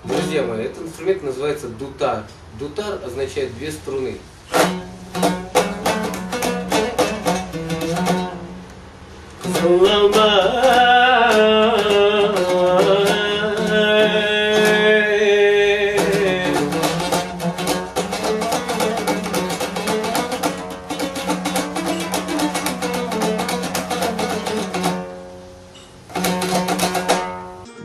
Друзья мои, этот инструмент называется дутар. Дутар означает две струны.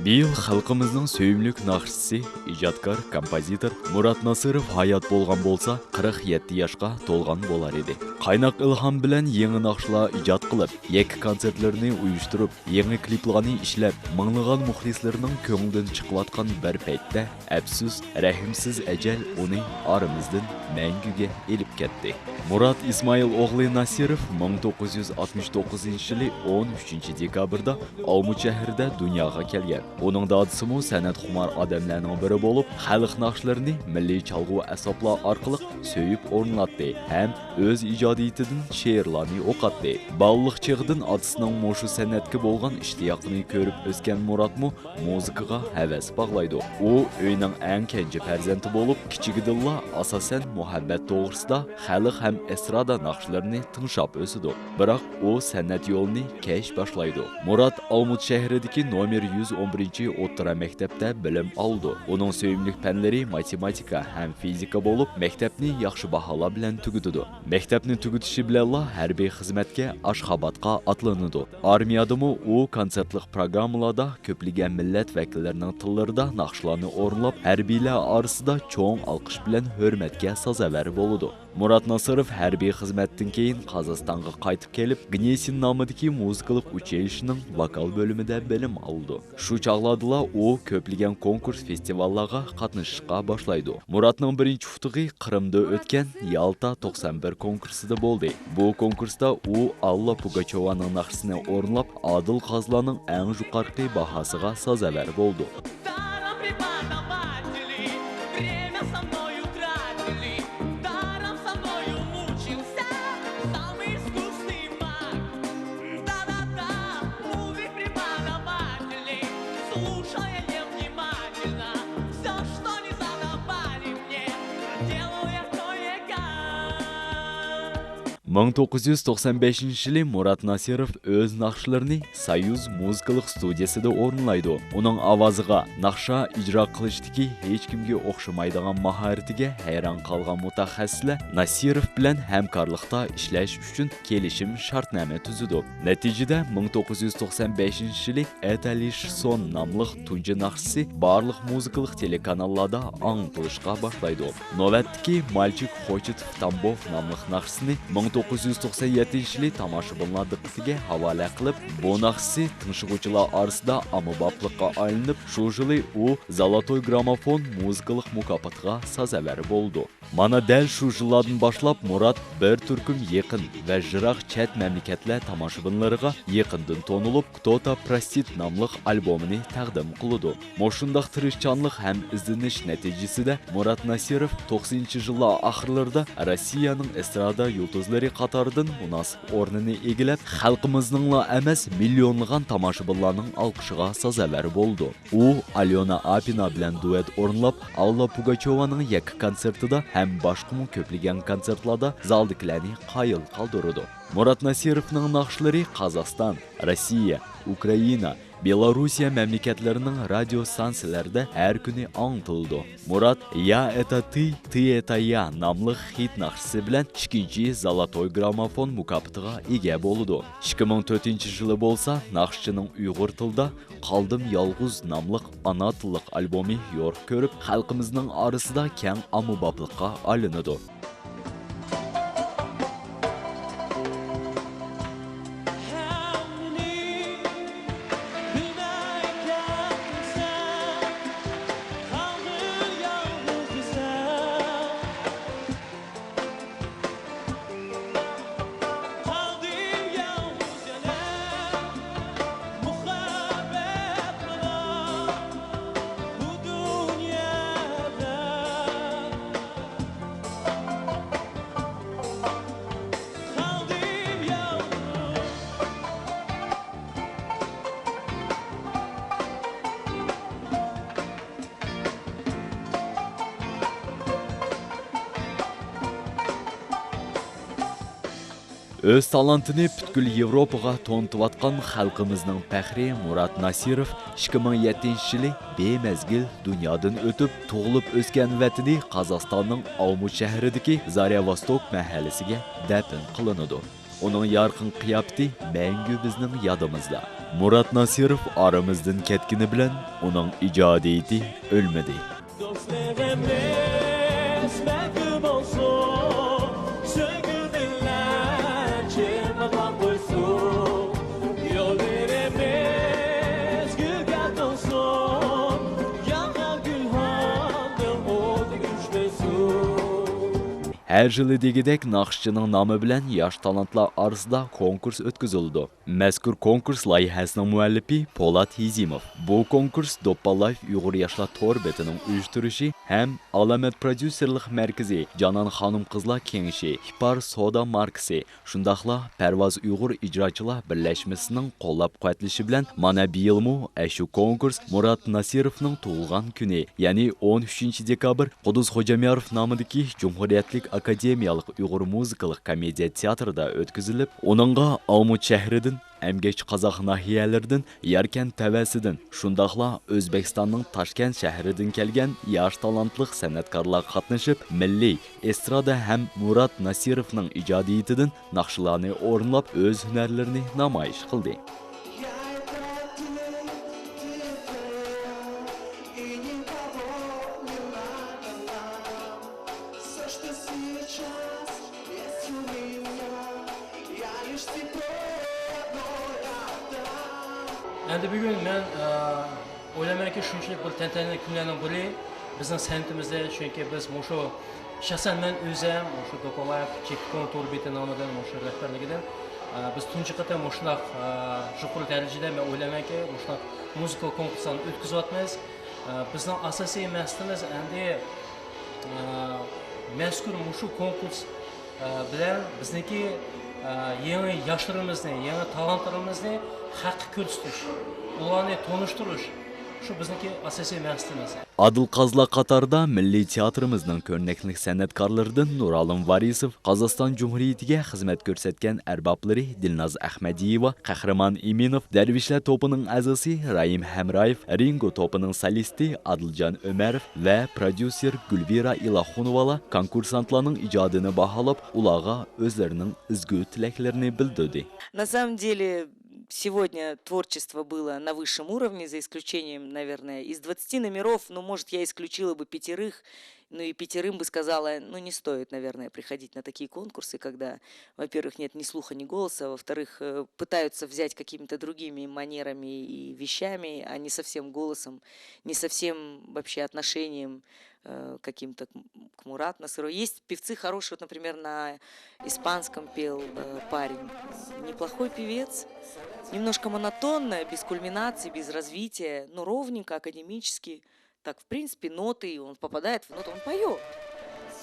Биыл халқымыздың сөйімлік нақшысы, ижадкар, композитор Мурат Насыров hayat болған болса, 47 яшқа толған болар еді. Қайнақ ilham білән еңі нақшыла ижад қылып, екі концертлеріні ұйыштырып, еңі клипларны ішләп, мыңлыған мұхлислерінің көңілден шықылатқан бір пәйтті, әпсіз, рәхімсіз әжәл оны арымыздың мәңгіге еліп кетті. Мурат Исмаил оғлы Насиров 1969 жылы 13 декабрда Алмут шәһәрендә дөньяга келген. Оның дадысы му сәнәт хумар адамларның бірі болып, халық нақшыларыны милли чалгы әсаплар арқылы сөйіп орынлатты һәм өз ижадиятыдан ше'рларны оқатты. Баллық чағыдан атысының мошу сәнәткә болған иштияқны көріп өскен Мурат му музыкаға һәвәс баглайды. У өйнең әң кенже фәрзәнте болып, кичигидәнла асасан muhabbət doğrusida xalq һәм эстрада нақшыларыны тыңшап өсіді. Бірақ о сәнәт yolunu кәш башлайды. Мурат Алмут шәһәрендәге номер 111 o'rta мәктәптә білім алды. Оның сөйімлік пәнләре математика һәм физика болып, мәктәпне яхшы баһала белән түгүдү. Мәктәпне түгүтүше белән хәрби хезмәткә Ашхабадка атланды. Армиядымы о концертлык программаларда көплегән милләт вәкилләренең тылларында нақшыларны орынлап, хәрбиләр арасында чоң алкыш белән хөрмәткә сазавар булды. Мурат Насыров хәрби хезмәттән кейін Қазақстанга кайтып келіп, Гнесин намыдагы музыкалык училищеның вокал бөлімендә белем алды. Шу чагладыла о көплегән конкурс фестивалларга катнашышка башлайды. Муратның беренче футыгы Кырымда өткән Ялта 91 конкурсында болды. Бу конкурста о Алла Пугачеваның нақшысын орынлап, Адыл Казланың әң юқаркы баһасыга сазавар болды. Мың 1995 жылы Мурат Насиров өз нақшыларыны Союз музыкалық студиясында орынлайды. Оның авазыға, нақша ижра қылыштығы еш кімге оқшымайдыған махаретіге хайран қалған мутахассислар Насиров білән həmkarlıqта ішләш үшін келішім шартнаме түзіді. Нәтижеде 1995 жылы Эталиш Сон намлық tunji нақшысы барлық музыкалық телеканалларда аңтылышқа башлайды. Новәттікі Мальчик хочет в Тамбов намлық нақшысыны 1997 жылы тамашабынлар диqqətiga havola qilib, bu naqsi tinshig'uvchilar orasida ommaboplikqa aylanib, shu yili u Zolotoy gramofon muzikalik mukofotiga sazavor bo'ldi. Mana dal shu yillardan boshlab Murat bir turkum yaqin va jiroq chet mamlakatlar tomoshabinlariga yaqindan tonilib, Кто-то простит nomli albomini taqdim qildi. Moshundaq tirishchanlik ham izlanish natijasida Murat Nasirov 90-yillar oxirlarida Rossiyaning estrada yulduzlari qatoridan munosib o'rnini egilib, xalqimizning emas millionlagan tomoshabinlarning olqishiga sazavor bo'ldi. U Alyona Apina bilan duet o'rnlab, Alla Pugachovaning yakka konsertida ham boshqa ko'plagan konsertlarda zaldagilarni qoyil qoldirdi. Murat Nasirovning naqshlari Qozog'iston, Rossiya, Ukraina, Belorusiya mamlakatlarining radio stansiyalarida har kuni angltildi. Murat "Ya это ты это я" nomli hit naqshisi bilan 2-chi Zolotoy gramofon mukofotiga ega bo'ldi. 2004-yili bo'lsa, naqshchining Uyg'ur tilida "Qaldim yolg'iz" nomli ana tillik albomi yorq ko'rib, xalqimizning orasida keng ommaboplikqa aylanadi. Өз талантыны бүткүл Европаға тонтып атқан халқымыздың пәхри Мурат Насиров 2007-жылы беймәзгіл дүниядан өтіп, туылып өскен вәтіні Қазақстанның Алмут шәһәрідегі Заря Восток мәхәлісіге дәпін қылыныды. Оның ярқын қияпты мәңгі біздің ядымызда. Мурат Насиров арамыздың кеткені білән, оның ижадиеті өлмеді. Әр жылы дегедек нақшчының намы білән яш талантлар арасында конкурс өткізілді. Мәзкур конкурс лайыхасының муәллифі Полат Хизимов. Бұл конкурс Доппалайф Уйғур яшла тор бетінің uyushtirişi һәм Аламет продюсерлік мәркізі Жанан ханым қызла кеңіші, Хипар Сода маркасы, шундақла Пәрваз Уйғур ижрачылар бірләшмесінің қоллап қуатлышы білән мана бiyilmu әшу конкурс Мурат Насировның туылған күні, яғни 13 декабр Қудыз Хожамяров намыдaki Cumhuriyetlік Академиялық Уйғур музыкалық комедия театрда өткізіліп, оныңға Алмут шәһриден, әмгеч қазақ нахиялерден, Яркент тәвәсіден, шундақла Өзбекстанның Ташкент шәһриден келген яш талантлық сәнәткарлар қатнышып, милли эстрада һәм Мурат Насировның ижадиетіден нақшыларны орынлап, өз һөнәрләрне намайыш қылды. Endi bugun men o'ylaymanki shunchalik bir tantanali kunlardan biri bizning san'atimizda, chunki biz mushu shaxsan men o'zim mushu Do'polayev Chekon To'rbeti nomidan mushu rahbarligidan biz tunji qator mushunaq yuqori darajada men o'ylaymanki mushunaq muzika konkursini o'tkazyapmiz. Bizning asosiy maqsadimiz endi mazkur mushu konkurs bilan bizniki yangi yoshlarimizni, yangi talantlarimizni haqqi ko'rsatish, ularni tonishtirish shu bizniki asosiy maqsadimiz. Adıl Qazla Qatarda Milli Teatrımızның көрнеклік сәнәткарлардан Нуралым Варисов, Қазақстан Cumhuriyetiге xizmat ko'rsatgan arboblari Dilnaz Ahmadiyeva, Qahramon Iminov, Darvishlar to'pining a'zosi Raim Hamrayev, Ringo to'pining solisti Adiljon Umarov va prodyuser Gulvira Ilaxonovalar konkursantlarning ijodini baholab, ularga o'zlarining izgu tilaklarini bildirdi. На самом деле, сегодня творчество было на высшем уровне, за исключением, наверное, из 20 номеров, ну, может, я исключила бы 5, ну, и 5 бы сказала, ну, не стоит, наверное, приходить на такие конкурсы, когда, во-первых, нет ни слуха, ни голоса, во-вторых, пытаются взять какими-то другими манерами и вещами, а не совсем голосом, не совсем вообще отношением каким-то к Мурат Насыру. Есть певцы хорошие, вот, например, на испанском пел парень, неплохой певец, немножко монотонно, без кульминации, без развития, но ровненько, академически. Так, в принципе, ноты, он попадает в ноты, он поет.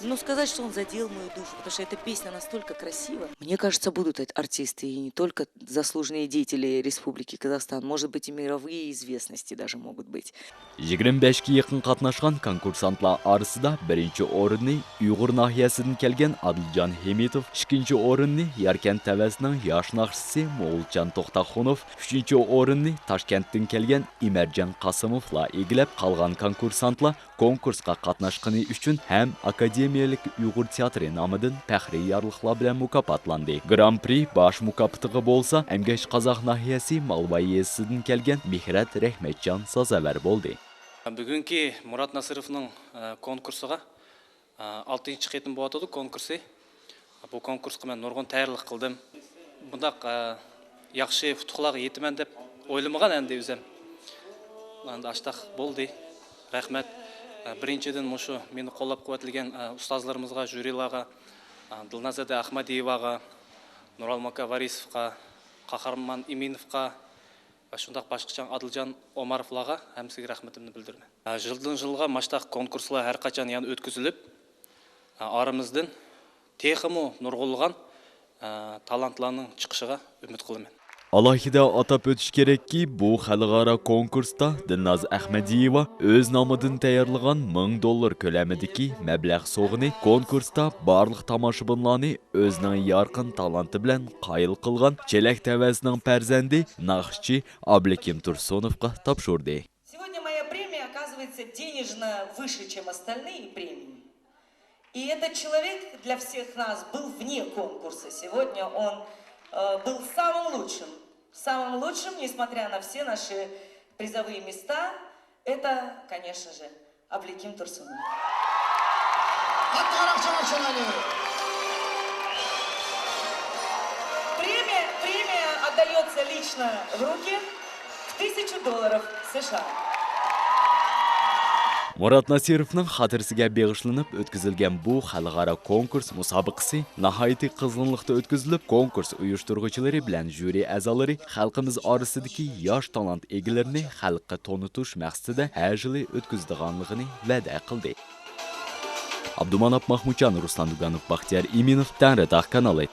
Но сказать, что он задел мою душу, потому что эта песня настолько красива. Мне кажется, будут артисты, и не только заслуженные деятели Республики Казахстан, может быть, и мировые известности даже могут быть. 25-ке yakın qatnaşqan konkursantlar arasında birinci o'rinni Uyg'ur nahiyasidan kelgan Adiljon Hemitov, ikkinchi o'rinni Yarkent tavasining yosh naqshchisi Mo'g'uljon To'xtaxonov, uchinchi o'rinni Toshkentdan kelgan Imarjon Qosimovlar egallab qolgan konkursantlar konkursga qatnashgani uchun ham Akademiyalik Uyg'ur teatri nomidan faxriy yorliqlar bilan mukofotlandi. Grand Prix bosh mukofoti bo'lsa, Emgash Qozoq nahiyasi Malbayesidan kelgan Mehrat Rahmatjon so'zavar bo'ldi. Бүгінгі Мурат Насыровның конкурсыға 6-шы қетін болады конкурсы. Бұл конкурсқа мен нұрғын тәйірлік қылдым. Бұндақ яқшы футқылағы етімен деп ойлымаған әнде өзім. Аштақ болды. Рахмет. Біріншіден мұшы мені қолап қуатылген ұстазларымызға, жюрилаға, Дилназада Ахмадиеваға, Нуралмака Варисовқа, Қахарман Иминовқа, шундақ башқычан Адылжан Омаровлаға әмсіге рахметімді білдірмен. Жылдан жылға маштақ конкурсылар әрқачан яны өткізіліп, арымыздың текімі нұрғылған талантларының чықшыға үміт қылымен. Alohida atap o'tish kerakki, bu xalqaro konkursda Dilnoz Ahmadiyeva o'z nomidan tayyorlagan $1000 ko'lamidagi mablag' sovg'ini konkursda barliq tomoshabinlarni o'zining yorqin talanti bilan qoyil qilgan Chelak tavasining farzandi naqshchi Ablekim Tursunovga topshirdi. Сегодня моя премия оказывается денежно выше, чем остальные премии. И этот человек для всех нас был вне конкурса. Сегодня он был самым лучшим, несмотря на все наши призовые места. Это, конечно же, Аблеким Турсунов. Премия отдается лично в руки в $1000 США. Murat Nasirovning xotirasiga bag'ishlanib o'tkazilgan bu xalqaro konkurs musobaqasi nihoyatda qizg'inlikda o'tkazilib, konkurs uyushtiruvchilari bilan jyuri a'zolari xalqimiz orasidagi yosh talant egalarini xalqqa tonitish maqsadida har yili o'tkazadiganligini va'da qildi. Abdumanap Mahmudjon, Ruslan Duganov, Baxtiyor Iminov, Tanritaq kanali.